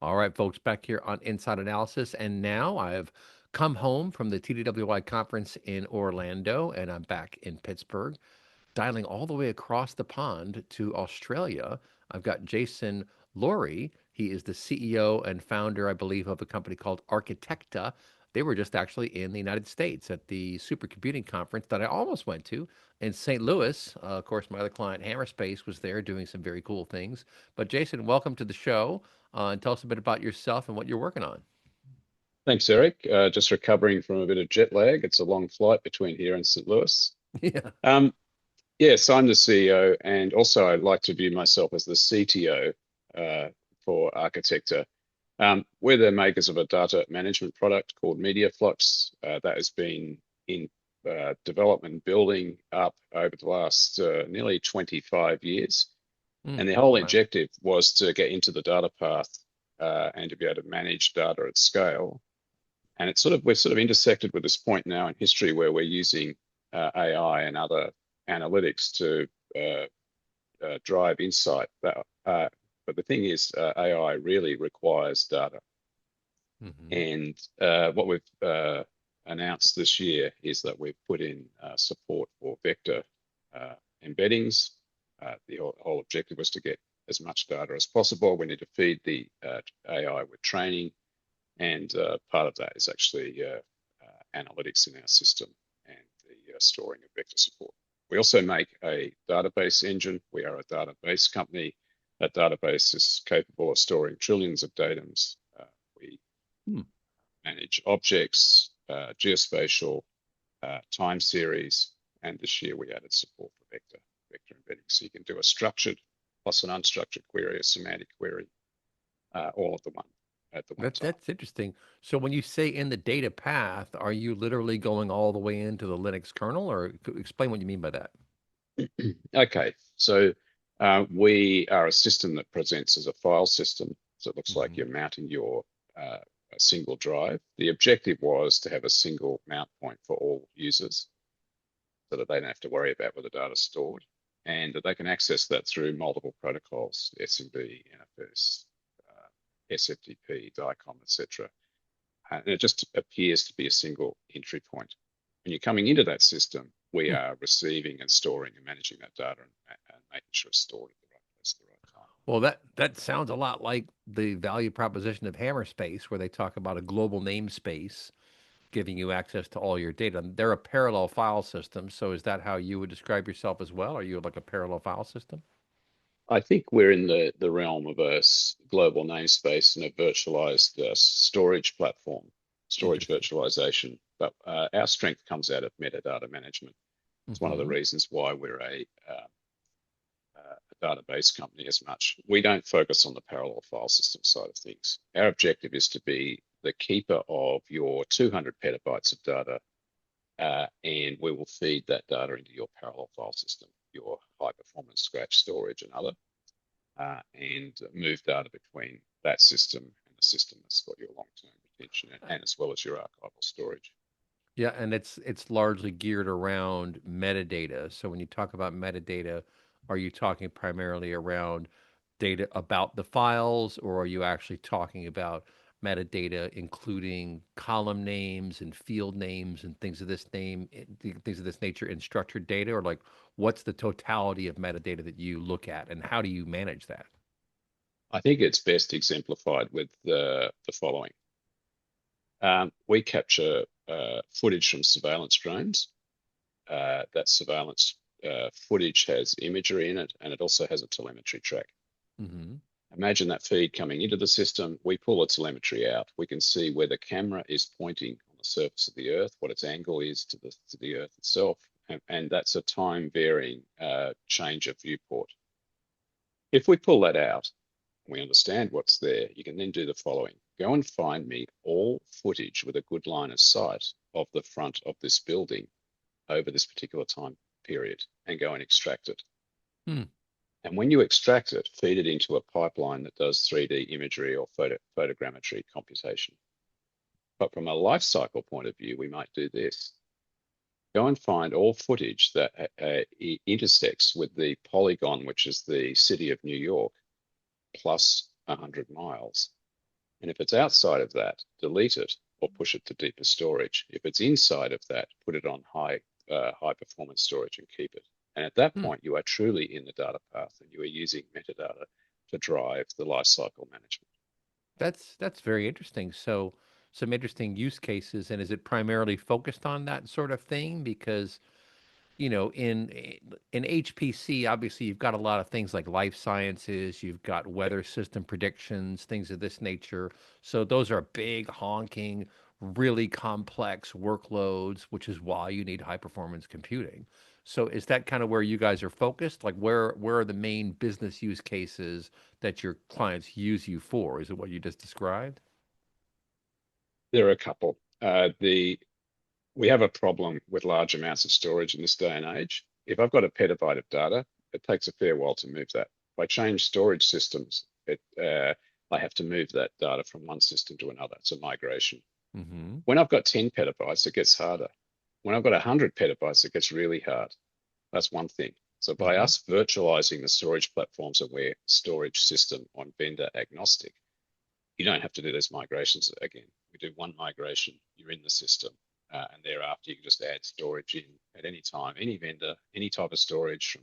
All right, folks, back here on Inside Analysis. And now I've come home from the TDWI conference in Orlando, and I'm back in Pittsburgh, dialing all the way across the pond to Australia. I've got Jason Lohrey. He is the CEO and founder, I believe, of a company called Architecta. They were just actually in the United States at the supercomputing conference that I almost went to in St. Louis. Of course, my other client, Hammerspace, was there doing some very cool things. But Jason, welcome to the show, and tell us a bit about yourself and what you're working on. Thanks, Eric. Just recovering from a bit of jet lag. It's a long flight between here and St. Louis. Yeah. Um, yes, I'm the CEO, and also I'd like to view myself as the CTO for Architecta. We're the makers of a data management product called MediaFlux that has been in development building up over the last nearly 25 years. And the whole Okay. objective was to get into the data path and to be able to manage data at scale. And we're sort of intersected with this point now in history where we're using AI and other analytics to drive insight. But the thing is, AI really requires data. Hmm. And what we've announced this year is that we've put in support for vector embeddings. The whole objective was to get as much data as possible. We need to feed the AI with training, and part of that is actually analytics in our system and the storing of vector support. We also make a database engine. We are a database company. That database is capable of storing trillions of datums. We Hmm. manage objects, geospatial, time series, and this year we added support for vector embedding. So you can do a structured plus an unstructured query, a semantic query, all at the one time. That's interesting. So when you say in the data path, are you literally going all the way into the Linux kernel, or explain what you mean by that? Okay, so we are a system that presents as a file system. So it looks like Hmm. you're mounting your a single drive. The objective was to have a single mount point for all users so that they don't have to worry about where the data is stored and that they can access that through multiple protocols, SMB, NFS, SFTP, DICOM, etc. And it just appears to be a single entry point. When you're coming into that system, we are receiving and storing and managing that data and making sure it's stored at the right place at the right time. Well, that sounds a lot like the value proposition of Hammerspace, where they talk about a global namespace giving you access to all your data. They're a parallel file system. So is that how you would describe yourself as well? Are you like a parallel file system? I think we're in the realm of a global namespace and a virtualized storage platform, storage Interesting. virtualization. But our strength comes out of metadata management. It's one of the Hmm. reasons why we're a database company as much. We don't focus on the parallel file system side of things. Our objective is to be the keeper of your 200 petabytes of data, and we will feed that data into your parallel file system, your high performance scratch storage and other, and move data between that system and the system that's got your long-term retention and as well as your archival storage. Yeah, and it's largely geared around metadata. So when you talk about metadata, are you talking primarily around data about the files, or are you actually talking about metadata including column names and field names and things of this nature in structured data, or like what's the totality of metadata that you look at, and how do you manage that? I think it's best exemplified with the following. We capture footage from surveillance drones. That surveillance footage has imagery in it, and it also has a telemetry track. Hmm. Imagine that feed coming into the system. We pull the telemetry out. We can see where the camera is pointing on the surface of the Earth, what its angle is to the Earth itself, and that's a time varying change of viewport. If we pull that out, we understand what's there, you can then do the following. Go and find me all footage with a good line of sight of the front of this building over this particular time period and go and extract it. Hmm. And when you extract it, feed it into a pipeline that does 3D imagery or photogrammetry computation. But from a life cycle point of view, we might do this. Go and find all footage that intersects with the polygon, which is the city of New York, plus 100 miles. And if it's outside of that, delete it or push it to deeper storage. If it's inside of that, put it on high performance storage and keep it. And at that Hmm. point, you are truly in the data path and you are using metadata to drive the lifecycle management. That's very interesting. So some interesting use cases, and is it primarily focused on that sort of thing? Because in HPC, obviously you've got a lot of things like life sciences, you've got Yep. weather system predictions, things of this nature. So those are big, honking, really complex workloads, which is why you need high performance computing. So is that kind of where you guys are focused? Like where are the main business use cases that your clients use you for? Is it what you just described? There are a couple. We have a problem with large amounts of storage in this day and age. If I've got a petabyte of data, it takes a fair while to move that. If I change storage systems, I have to move that data from one system to another. It's a migration. Mm-hmm. When I've got 10 petabytes, it gets harder. When I've got 100 petabytes, it gets really hard. That's one thing. So by Mm-hmm. us virtualizing the storage platforms and we're storage system on vendor agnostic, you don't have to do those migrations again. We do one migration, you're in the system, and thereafter you can just add storage in at any time, any vendor, any type of storage from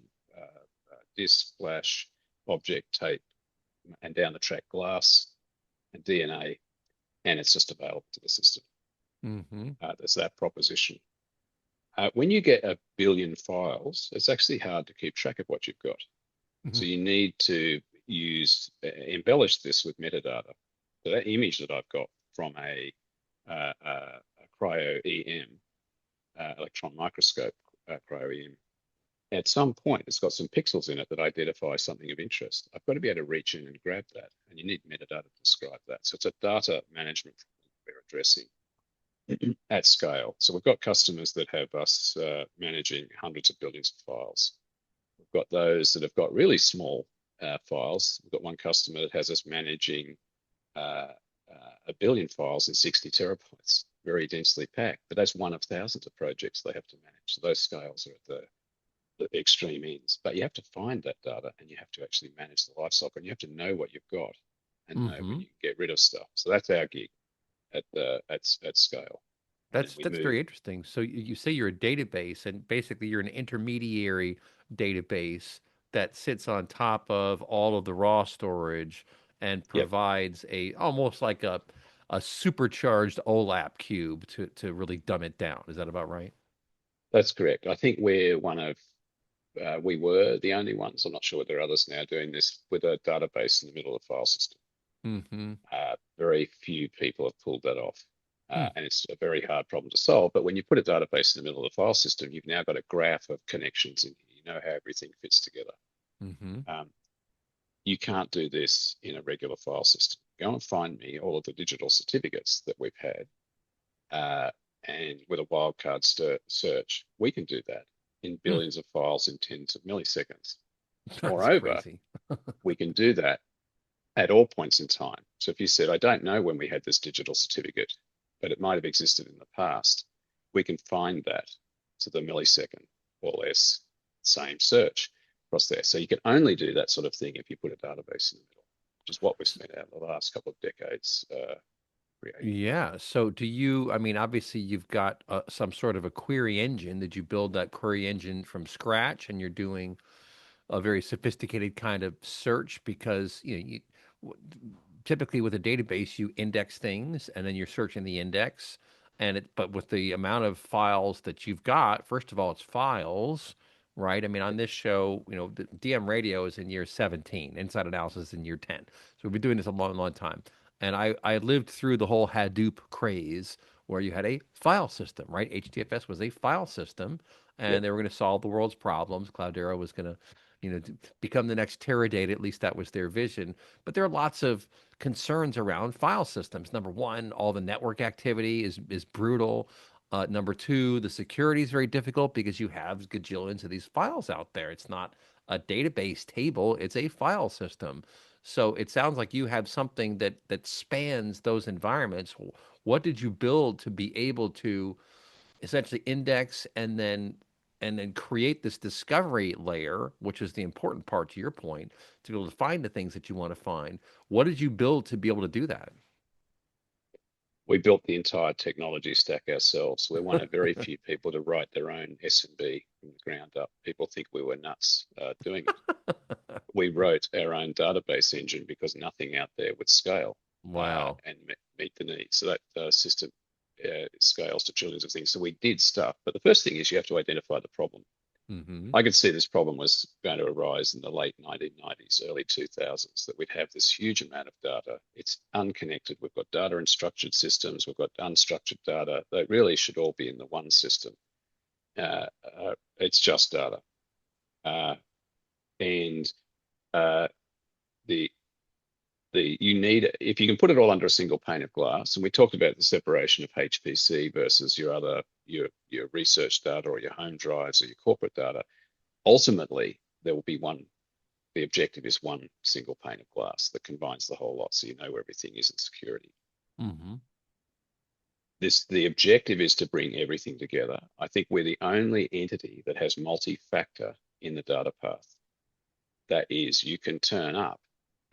disk, flash, object, tape, and down the track glass and DNA, and it's just available to the system. Mm-hmm. There's that proposition. When you get a billion files, it's actually hard to keep track of what you've got. Mm-hmm. So you need to embellish this with metadata. So that image that I've got from a cryo EM, electron microscope cryo EM, at some point it's got some pixels in it that identify something of interest. I've got to be able to reach in and grab that, and you need metadata to describe that. So it's a data management problem we're addressing at scale. So we've got customers that have us managing hundreds of billions of files. We've got those that have got really small files. We've got one customer that has us managing uh, a billion files in 60 terabytes, very densely packed. But that's one of thousands of projects they have to manage. So those scales are at the extreme ends. But you have to find that data and you have to actually manage the lifecycle and you have to know what you've got and know Mm-hmm. when you can get rid of stuff. So that's our gig at scale. And we That's move. very interesting. So you say you're a database, and basically you're an intermediary database that sits on top of all of the raw storage and Yep, provides a almost like a supercharged OLAP cube to really dumb it down. Is that about right? that's correct. I think we're one of we were the only ones. I'm not sure whether there are others now doing this with a database in the middle of the file system. Mm-hmm. Very few people have pulled that off. Hmm. And it's a very hard problem to solve. But when you put a database in the middle of the file system, you've now got a graph of connections and you know how everything fits together. Mm-hmm. Um, you can't do this in a regular file system. Go and find me all of the digital certificates that we've had. Uh, and with a wildcard search, we can do that in Hmm. billions of files in tens of milliseconds. That's Moreover, crazy. we can do that at all points in time. So if you said, I don't know when we had this digital certificate, but it might have existed in the past, we can find that to the millisecond or less, same search across there. So you can only do that sort of thing if you put a database in the middle, which is what we've spent out the last couple of decades creating. Yeah. So do you, I mean, obviously you've got some sort of a query engine. Did you build that query engine from scratch and you're doing a very sophisticated kind of search? Because, w- typically with a database, you index things and then you're searching the index. But with the amount of files that you've got, first of all, it's files, right? I mean, on this show, the DM radio is in year 17, Inside Analysis in year 10. So we've been doing this a long, long time. And I lived through the whole Hadoop craze where you had a file system, right? HDFS was a file system Yep, and they were going to solve the world's problems. Cloudera was going to, become the next Teradata. At least that was their vision. But there are lots of concerns around file systems. Number one, all the network activity is brutal. Number two, the security is very difficult because you have gajillions of these files out there. It's not a database table; it's a file system. So it sounds like you have something that spans those environments. What did you build to be able to essentially index and then create this discovery layer, which is the important part to your point, to be able to find the things that you want to find? What did you build to be able to do that? We built the entire technology stack ourselves. We're one of very few people to write their own SMB from the ground up. People think we were nuts doing it. We wrote our own database engine because nothing out there would scale Wow. and meet the needs. So that system scales to trillions of things. So we did stuff. But the first thing is you have to identify the problem. Hmm. I could see this problem was going to arise in the late 1990s, early 2000s, that we'd have this huge amount of data. It's unconnected. We've got data in structured systems. We've got unstructured data. They really should all be in the one system. It's just data. And uh, the you need, if you can put it all under a single pane of glass, and we talked about the separation of HPC versus your research data or your home drives or your corporate data. Ultimately, there will be one. The objective is one single pane of glass that combines the whole lot, so you know where everything is in security. Hmm. The objective is to bring everything together. I think we're the only entity that has multi-factor in the data path. That is, you can turn up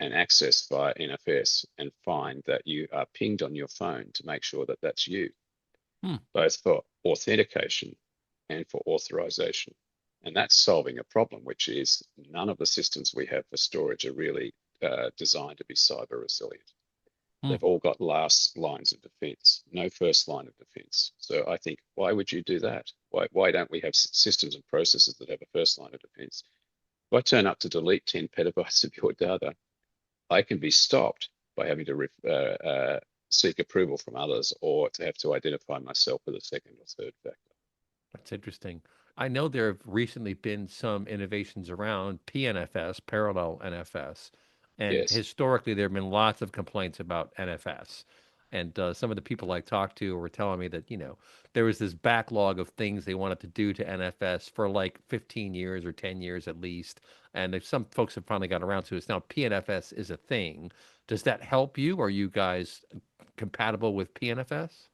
and access via NFS and find that you are pinged on your phone to make sure that that's you, Hmm. both for authentication and for authorization. And that's solving a problem, which is none of the systems we have for storage are really designed to be cyber resilient. Hmm. They've all got last lines of defense, no first line of defense. So I think, why would you do that? Why don't we have systems and processes that have a first line of defense? If I turn up to delete 10 petabytes of your data, I can be stopped by having to seek approval from others or to have to identify myself with a second or third factor. That's interesting. I know there have recently been some innovations around PNFS, parallel NFS, and Yes. historically there have been lots of complaints about NFS. And some of the people I talked to were telling me that, there was this backlog of things they wanted to do to NFS for like 15 years or 10 years at least. And if some folks have finally got around to it, now PNFS is a thing. Does that help you? Are you guys compatible with PNFS?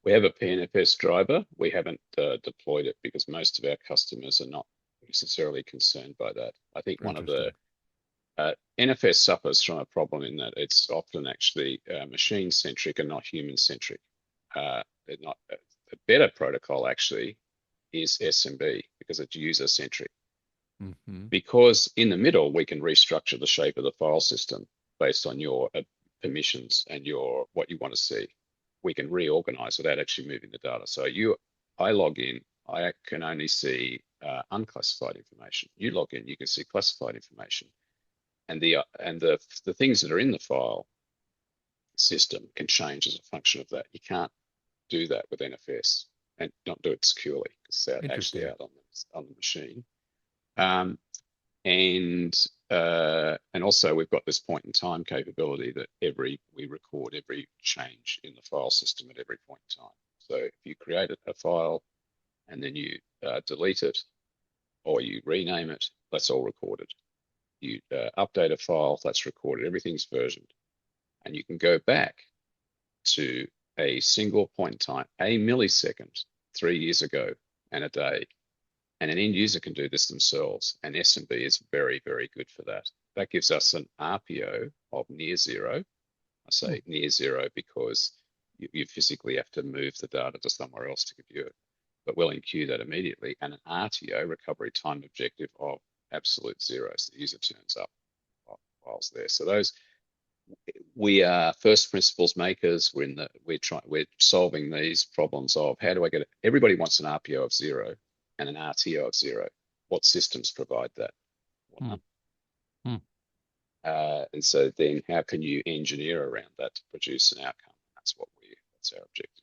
We have a PNFS driver. We haven't deployed it because most of our customers are not necessarily concerned by that. I think one of the Interesting. NFS suffers from a problem in that it's often actually machine centric and not human centric. Not a better protocol actually is SMB because it's user centric. Hmm. Because in the middle we can restructure the shape of the file system based on your permissions and your what you want to see. We can reorganize without actually moving the data. So I log in, I can only see unclassified information. You log in, you can see classified information, and the things that are in the file system can change as a function of that. You can't do that with NFS and not do it securely because they're actually Interesting. out on the machine. Um, and also we've got this point in time capability that we record every change in the file system at every point in time. So if you create a file and then you delete it or you rename it, that's all recorded. You update a file, that's recorded. Everything's versioned, and you can go back to a single point in time, a millisecond, 3 years ago, and a day. And an end user can do this themselves. And S&B is very, very good for that. That gives us an RPO of near zero. I Hmm. say near zero because you physically have to move the data to somewhere else to give you it. But we'll enqueue that immediately. And an RTO, recovery time objective, of absolute zero. So the user turns up whilst there. So those, we are first principles makers. We're solving these problems of how do I get it? Everybody wants an RPO of zero and an RTO of zero. What systems provide that? Well, Hmm. none. Hmm. And so then how can you engineer around that to produce an outcome? That's our objective.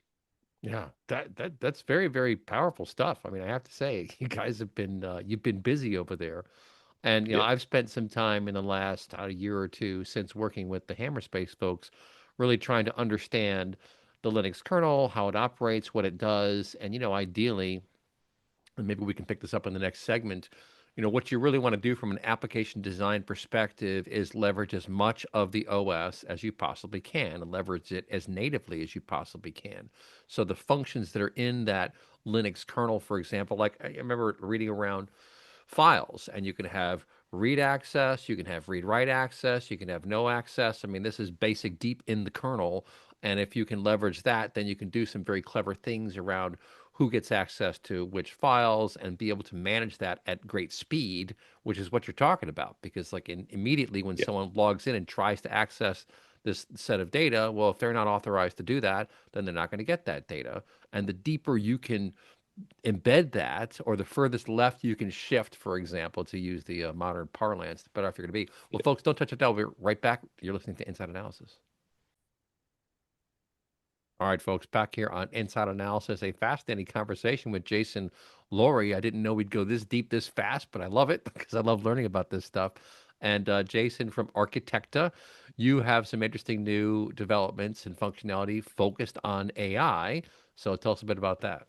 Yeah, that's very, very powerful stuff. I mean, I have to say, you guys have been you've been busy over there. And Yep. I've spent some time in the last year or two since working with the Hammerspace folks, really trying to understand the Linux kernel, how it operates, what it does, and ideally, and maybe we can pick this up in the next segment. What you really want to do from an application design perspective is leverage as much of the OS as you possibly can and leverage it as natively as you possibly can. So the functions that are in that Linux kernel, for example, like I remember reading around files, and you can have read access, you can have read-write access, you can have no access. I mean, this is basic deep in the kernel. And if you can leverage that, then you can do some very clever things around who gets access to which files and be able to manage that at great speed, which is what you're talking about. Because like immediately when Yeah, someone logs in and tries to access this set of data, well, if they're not authorized to do that, then they're not going to get that data. And the deeper you can embed that, or the furthest left you can shift, for example, to use the modern parlance, the better off you're going to be. Well, yeah. folks, don't touch it down. We'll be right back. You're listening to Inside Analysis. All right, folks, back here on Inside Analysis, a fascinating conversation with Jason Lohrey. I didn't know we'd go this deep this fast, but I love it because I love learning about this stuff. And Jason from Architecta, you have some interesting new developments and functionality focused on AI. So tell us a bit about that.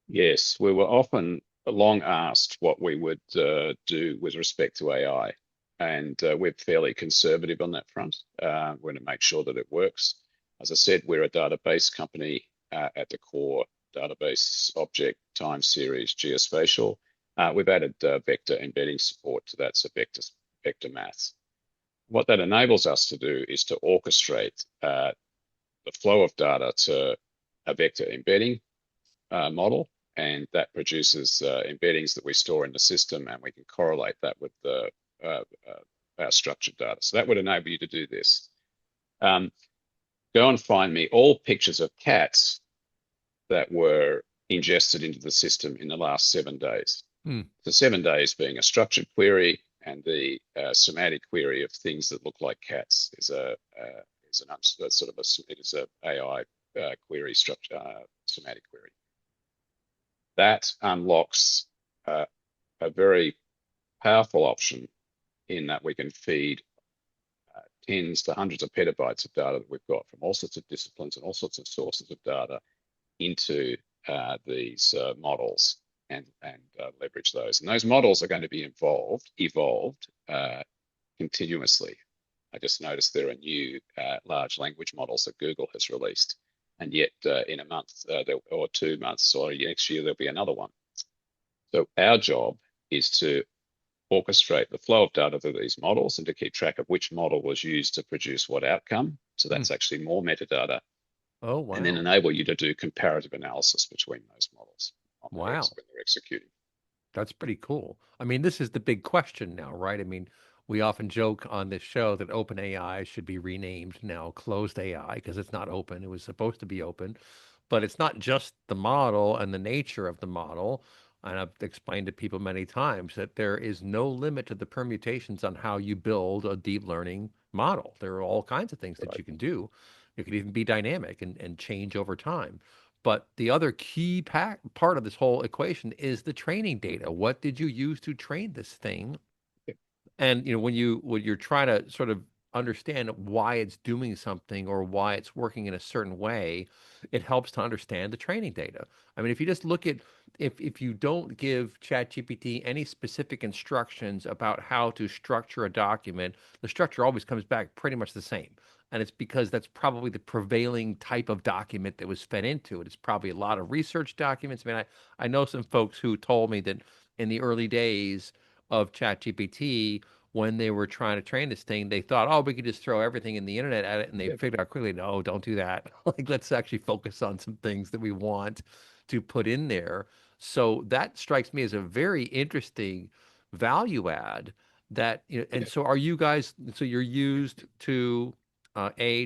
Yes, we were often long asked what we would do with respect to AI, and we're fairly conservative on that front. We're going to make sure that it works. As I said, we're a database company at the core, database, object, time series, geospatial. We've added vector embedding support to that, so vector maths. What that enables us to do is to orchestrate the flow of data to a vector embedding model, and that produces embeddings that we store in the system, and we can correlate that with our structured data. So that would enable you to do this. Go and find me all pictures of cats that were ingested into the system in the last 7 days. Hmm. So 7 days being a structured query, and the semantic query of things that look like cats is a AI query structure, semantic query. That unlocks a very powerful option in that we can feed tens to hundreds of petabytes of data that we've got from all sorts of disciplines and all sorts of sources of data into these models, and leverage those. And those models are going to be evolved continuously. I just noticed there are new large language models that Google has released, and yet in a month or 2 months or next year there'll be another one. So our job is to orchestrate the flow of data to these models and to keep track of which model was used to produce what outcome. So Hmm. that's actually more metadata, Oh, and then wow. enable you to do comparative analysis between those models when Wow. they're executing. That's pretty cool. I mean, this is the big question now, right? I mean, we often joke on this show that OpenAI should be renamed now Closed AI because it's not open. It was supposed to be open, but it's not just the model and the nature of the model. And I've explained to people many times that there is no limit to the permutations on how you build a deep learning model. There are all kinds of things that Right. you can do. It could even be dynamic and change over time. But the other key part of this whole equation is the training data. What did you use to train this thing? Yeah. And when you're trying to sort of understand why it's doing something or why it's working in a certain way, it helps to understand the training data. I mean, if you just look at if you don't give ChatGPT any specific instructions about how to structure a document, the structure always comes back pretty much the same. And it's because that's probably the prevailing type of document that was fed into it. It's probably a lot of research documents. I mean, I know some folks who told me that in the early days of ChatGPT, when they were trying to train this thing, they thought, oh, we could just throw everything in the internet at it. And they Yeah. figured out quickly, no, don't do that. Like, let's actually focus on some things that we want to put in there. So that strikes me as a very interesting value add that, and Yeah. so are you guys, so you're used to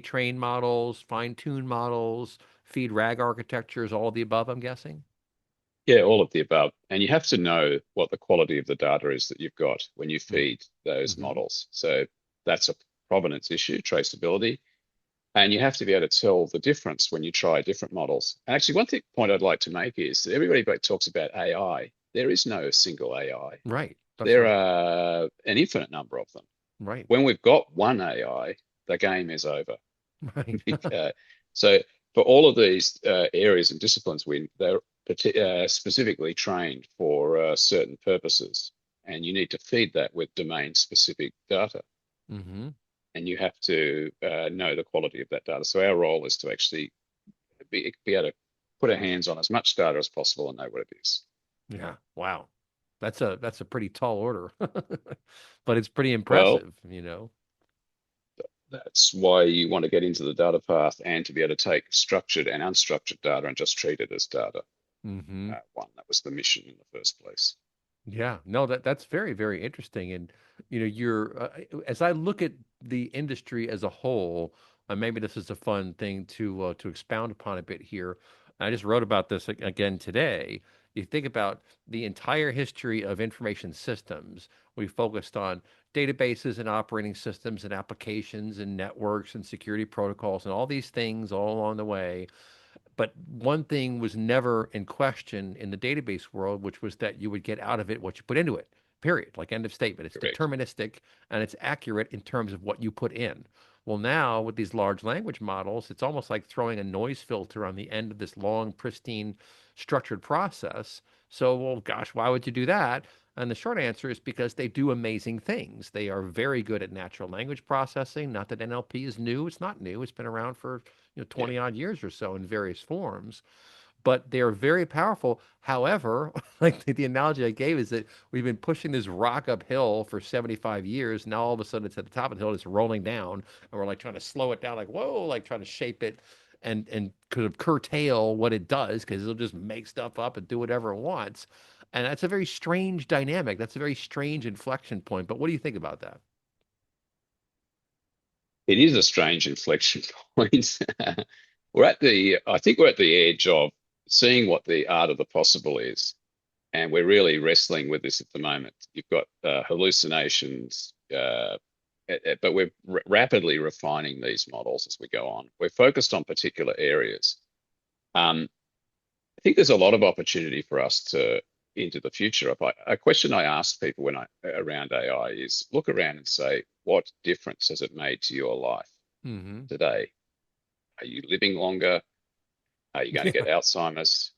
train models, fine tune models, feed RAG architectures, all the above, I'm guessing? Yeah, all of the above. And you have to know what the quality of the data is that you've got when you feed those Mm-hmm. models. So that's a provenance issue, traceability. And you have to be able to tell the difference when you try different models. And actually, point I'd like to make is that everybody talks about AI. There is no single AI. Right. That's There right. are an infinite number of them. Right. When we've got one AI, the game is over. Right. So for all of these areas and disciplines, they're specifically trained for certain purposes, and you need to feed that with domain-specific data, Mm-hmm. and you have to know the quality of that data. So our role is to actually be able to put our hands on as much data as possible and know what it is. Yeah. Wow. That's a pretty tall order, but it's pretty Well, impressive, you know. that's why you want to get into the data path and to be able to take structured and unstructured data and just treat it as data. Hmm. That was the mission in the first place. Yeah, no, that's very, very interesting. And you know, as I look at the industry as a whole, and maybe this is a fun thing to expound upon a bit here. I just wrote about this again today. You think about the entire history of information systems. We focused on databases and operating systems and applications and networks and security protocols and all these things all along the way. But one thing was never in question in the database world, which was that you would get out of it what you put into it, period. Like end of statement. It's Correct. deterministic and it's accurate in terms of what you put in. Well, now with these large language models, it's almost like throwing a noise filter on the end of this long, pristine, structured process. So, well, gosh, why would you do that? And the short answer is because they do amazing things. They are very good at natural language processing. Not that NLP is new. It's not new. It's been around for 20 Yeah. odd years or so in various forms, but they're very powerful. However, like the analogy I gave is that we've been pushing this rock uphill for 75 years. Now all of a sudden it's at the top of the hill, it's rolling down, and we're like trying to slow it down, like, whoa, like trying to shape it and kind of curtail what it does because it'll just make stuff up and do whatever it wants. And that's a very strange dynamic. That's a very strange inflection point. But what do you think about that? It is a strange inflection point. I think we're at the edge of seeing what the art of the possible is. And we're really wrestling with this at the moment. You've got hallucinations, but we're rapidly refining these models as we go on. We're focused on particular areas. I think there's a lot of opportunity for us to into the future. A question I ask people when I around AI is look around and say, what difference has it made to your life Hmm. today? Are you living longer? Are you going to Yeah, get Alzheimer's?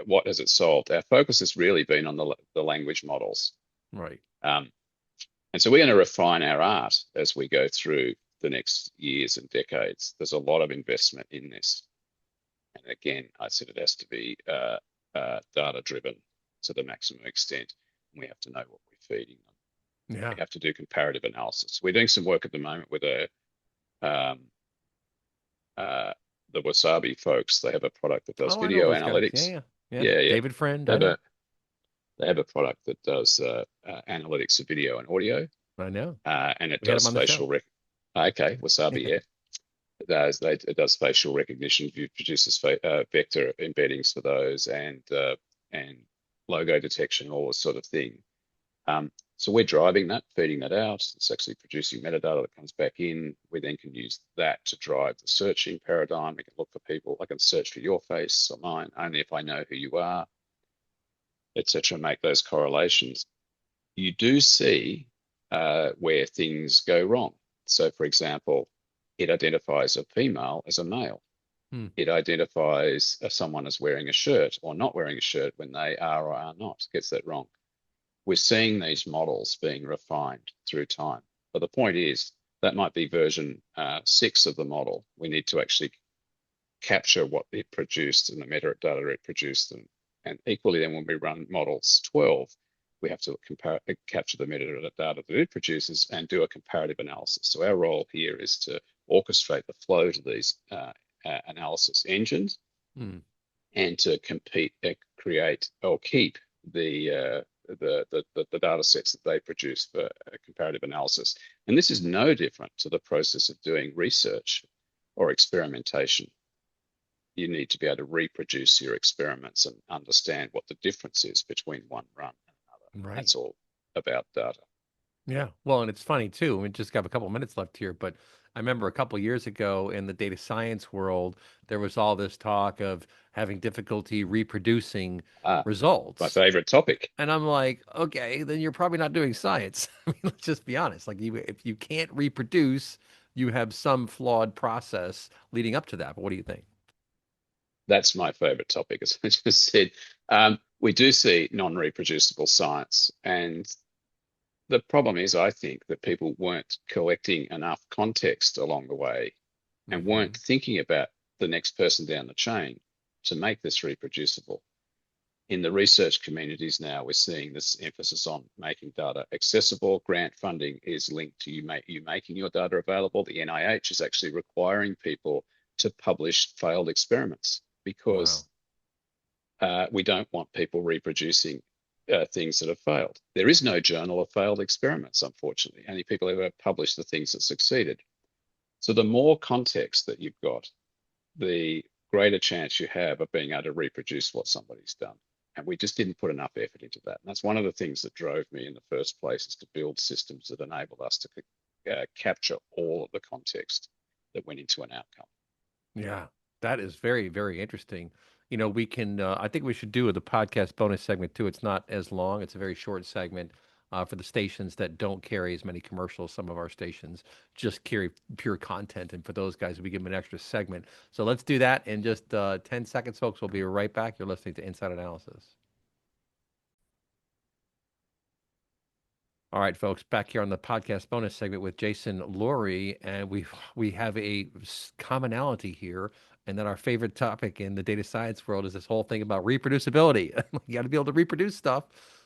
What has it solved? Our focus has really been on the language models. right. Um, and so we're going to refine our art as we go through the next years and decades. There's a lot of investment in this. And again, I said it has to be data driven to the maximum extent. We have to know what we're feeding them. Yeah. We have to do comparative analysis. We're doing some work at the moment with um, uh, the Wasabi folks. They have a product that does Oh, I know video those guys. Yeah, analytics. yeah, yeah. Yeah, yeah. David Friend, They I have know. a they have a product that does analytics of video and audio, I know. and it We had him does on the show. facial rec. Okay, Wasabi, yeah. It does facial recognition, produces vector embeddings for those, and logo detection, all this sort of thing. So we're driving that, feeding that out. It's actually producing metadata that comes back in. We then can use that to drive the searching paradigm. We can look for people. I can search for your face or mine only if I know who you are, etc. Make those correlations. You do see where things go wrong. So, for example, it identifies a female as a male. Hmm. It identifies someone as wearing a shirt or not wearing a shirt when they are or are not. Gets that wrong. We're seeing these models being refined through time. But the point is that might be version 6 of the model. We need to actually capture what it produced and the metadata it produced. And equally, then when we run models 12, we have to capture the metadata that it produces and do a comparative analysis. So our role here is to orchestrate the flow to these analysis engines Hmm. and to create or keep the data sets that they produce for comparative analysis. And this is no different to the process of doing research or experimentation. You need to be able to reproduce your experiments and understand what the difference is between one run and another. Right. That's all about data. Yeah. Well, and it's funny too. We just got a couple minutes left here, but I remember a couple years ago in the data science world, there was all this talk of having difficulty reproducing Ah, my results. favorite topic. And I'm like, okay, then you're probably not doing science. I mean, let's just be honest. Like, if you can't reproduce, you have some flawed process leading up to that. But what do you think? That's my favorite topic, as I just said. We do see non-reproducible science, and the problem is, I think, that people weren't collecting enough context along the way and weren't Hmm. thinking about the next person down the chain to make this reproducible. in the research communities now, we're seeing this emphasis on making data accessible. Grant funding is linked to you making your data available. The NIH is actually requiring people to publish failed experiments because we don't want people reproducing things that have failed. There is no journal of failed experiments, unfortunately. Only people ever publish the things that succeeded. So the more context that you've got, the greater chance you have of being able to reproduce what somebody's done. And we just didn't put enough effort into that. And that's one of the things that drove me in the first place, is to build systems that enabled us to capture all of the context that went into an outcome. Yeah, that is very, very interesting. You know, we can, I think we should do the podcast bonus segment too. It's not as long, it's a very short segment for the stations that don't carry as many commercials. Some of our stations just carry pure content. And for those guys, we give them an extra segment. So let's do that in just 10 seconds, folks. We'll be right back. You're listening to Inside Analysis. All right, folks, back here on the podcast bonus segment with Jason Lohrey, and we have a commonality here, and that our favorite topic in the data science world is this whole thing about reproducibility. You got to be able to reproduce stuff.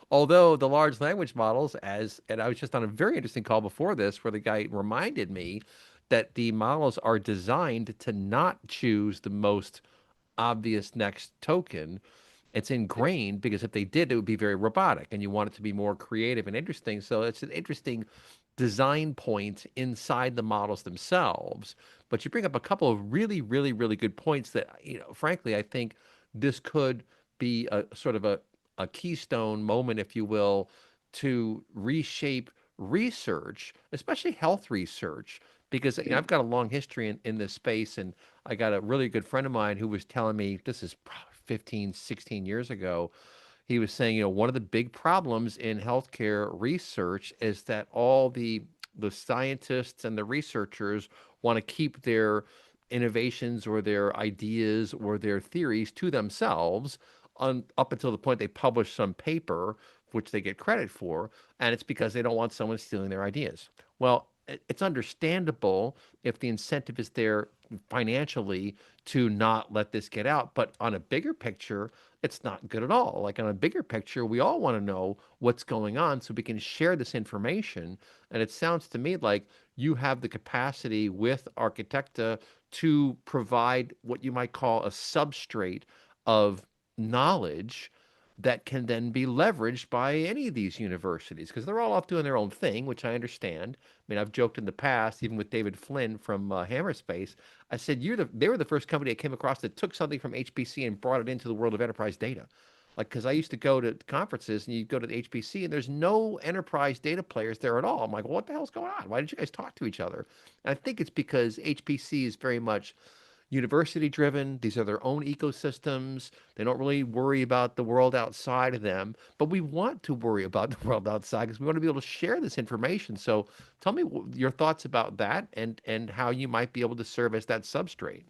Although the large language models, and I was just on a very interesting call before this, where the guy reminded me that the models are designed to not choose the most obvious next token. It's ingrained because if they did, it would be very robotic, and you want it to be more creative and interesting. So it's an interesting design point inside the models themselves. But you bring up a couple of really, really, really good points that, frankly, I think this could be a sort of a keystone moment, if you will, to reshape research, especially health research, because I've got a long history in this space, and I got a really good friend of mine who was telling me, this is probably 15, 16 years ago, he was saying, one of the big problems in healthcare research is that all the scientists and the researchers want to keep their innovations or their ideas or their theories to themselves up until the point they publish some paper which they get credit for, and it's because they don't want someone stealing their ideas. Well, it's understandable if the incentive is there financially to not let this get out. But on a bigger picture, it's not good at all. Like, on a bigger picture, we all want to know what's going on so we can share this information. And it sounds to me like you have the capacity with Architecta to provide what you might call a substrate of knowledge that can then be leveraged by any of these universities, because they're all off doing their own thing, which I understand. I mean, I've joked in the past, even with David Flynn from Hammerspace, I said, they were the first company I came across that took something from HPC and brought it into the world of enterprise data. Like, because I used to go to conferences and you go to the HPC and there's no enterprise data players there at all. I'm like, well, what the hell's going on? Why did you guys talk to each other? And I think it's because HPC is very much university driven. These are their own ecosystems. They don't really worry about the world outside of them, but we want to worry about the world outside because we want to be able to share this information. So tell me your thoughts about that, and how you might be able to serve as that substrate.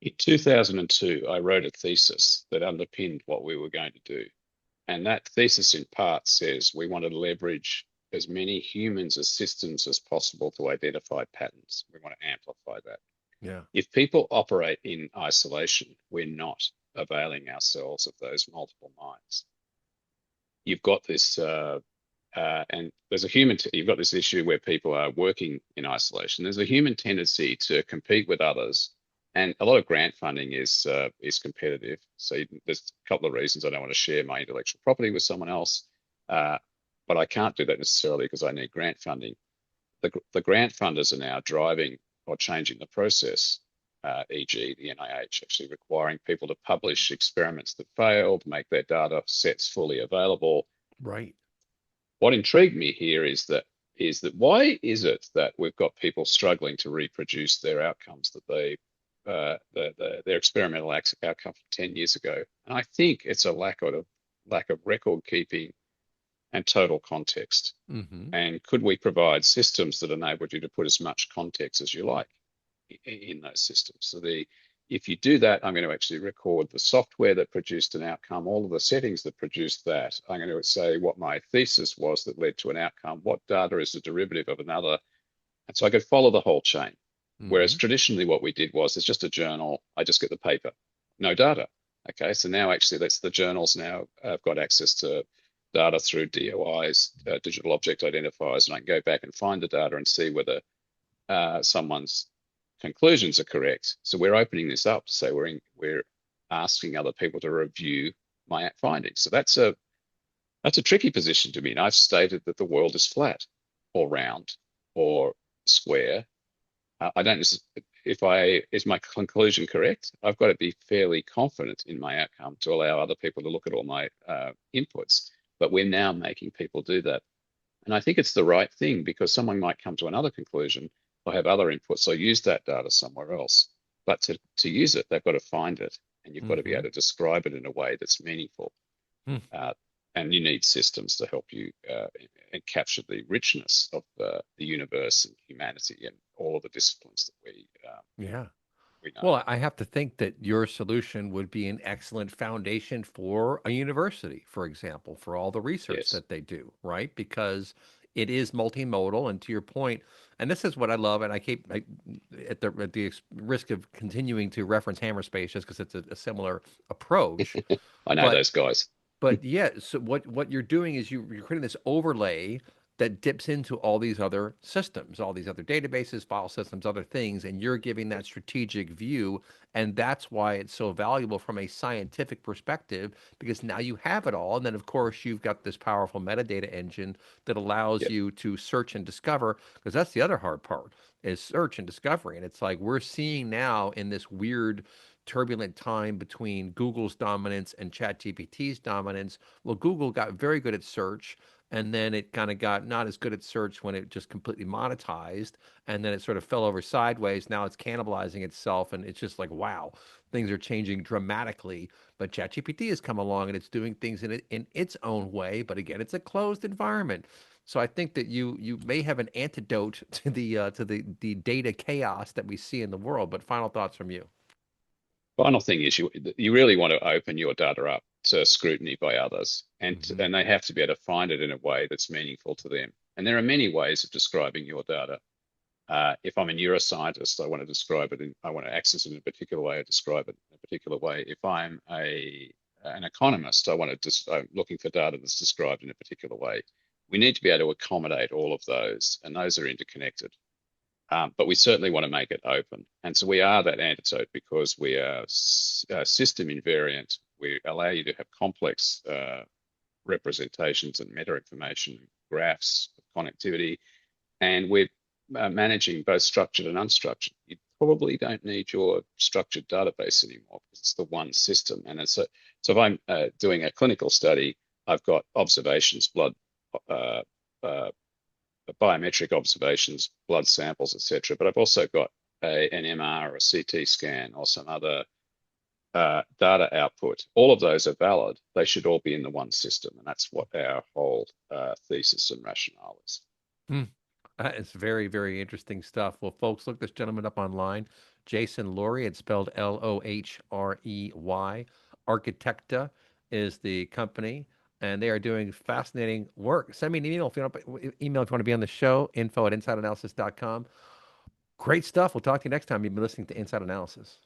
In 2002, I wrote a thesis that underpinned what we were going to do. And that thesis in part says we want to leverage as many humans as systems as possible to identify patterns. We want to amplify that. Yeah. If people operate in isolation, we're not availing ourselves of those multiple minds. You've got this, and there's you've got this issue where people are working in isolation. There's a human tendency to compete with others, and a lot of grant funding is competitive. So there's a couple of reasons I don't want to share my intellectual property with someone else. But I can't do that necessarily because I need grant funding. The grant funders are now driving or changing the process, e.g. the NIH actually requiring people to publish experiments that failed, make their data sets fully available. Right. What intrigued me here is that why is it that we've got people struggling to reproduce their outcomes that their experimental outcome from 10 years ago? And I think it's a lack of record keeping and total context. Mm-hmm. And could we provide systems that enabled you to put as much context as you like in those systems? So if you do that, I'm going to actually record the software that produced an outcome, all of the settings that produced that. I'm going to say what my thesis was that led to an outcome, what data is a derivative of another. And so I could follow the whole chain. Mm-hmm. Whereas traditionally what we did was, it's just a journal, I just get the paper, no data. Okay, so now actually that's the journals now have got access to data through DOIs, digital object identifiers, and I can go back and find the data and see whether someone's conclusions are correct. So we're opening this up to say we're asking other people to review my findings. So that's a tricky position to be in. I've stated that the world is flat or round or square. I don't. If I is my conclusion correct, I've got to be fairly confident in my outcome to allow other people to look at all my inputs. But we're now making people do that, and I think it's the right thing because someone might come to another conclusion or have other inputs or use that data somewhere else. But to use it, they've got to find it, and you've got to be Hmm. able to describe it in a way that's meaningful. Hmm. Uh, and you need systems to help you and capture the richness of the universe and humanity and all of the disciplines that Yeah. we know. Well, I have to think that your solution would be an excellent foundation for a university, for example, for all the research Yes. that they do, right? Because it is multimodal, and to your point, and this is what I love, and at the risk of continuing to reference Hammerspace just because it's a similar approach, I know but those guys. but yeah, so what you're doing is you're creating this overlay that dips into all these other systems, all these other databases, file systems, other things, and you're giving that strategic view. And that's why it's so valuable from a scientific perspective, because now you have it all. And then, of course, you've got this powerful metadata engine that allows Yep. you to search and discover, because that's the other hard part is search and discovery. And it's like we're seeing now in this weird turbulent time between Google's dominance and ChatGPT's dominance. Well, Google got very good at search, and then it kind of got not as good at search when it just completely monetized, and then it sort of fell over sideways. Now it's cannibalizing itself, and it's just like, wow, things are changing dramatically. But ChatGPT has come along and it's doing things in its own way, but again, it's a closed environment. So I think that you may have an antidote to the data chaos that we see in the world. But final thoughts from you. Final thing is you really want to open your data up to scrutiny by others, Hmm. and they have to be able to find it in a way that's meaningful to them. And there are many ways of describing your data. If I'm a neuroscientist, I want to describe it, I want to access it in a particular way, or describe it in a particular way. If I'm an economist, I'm looking for data that's described in a particular way. We need to be able to accommodate all of those, and those are interconnected. But we certainly want to make it open. And so we are that antidote because we are system invariant. We allow you to have complex representations and meta information, graphs, connectivity, and we're managing both structured and unstructured. You probably don't need your structured database anymore because it's the one system. And so if I'm doing a clinical study, I've got observations, blood, uh, uh, biometric observations, blood samples, etc. But I've also got an MR or a CT scan or some other data output. All of those are valid. They should all be in the one system, and that's what our whole thesis and rationale is. Hmm. That is very, very interesting stuff. Well, folks, look this gentleman up online. Jason Lohrey, it's spelled Lohrey. Architecta is the company, and they are doing fascinating work. Send me an email if you want to be on the show, info@insideanalysis.com. Great stuff. We'll talk to you next time. You've been listening to Inside Analysis.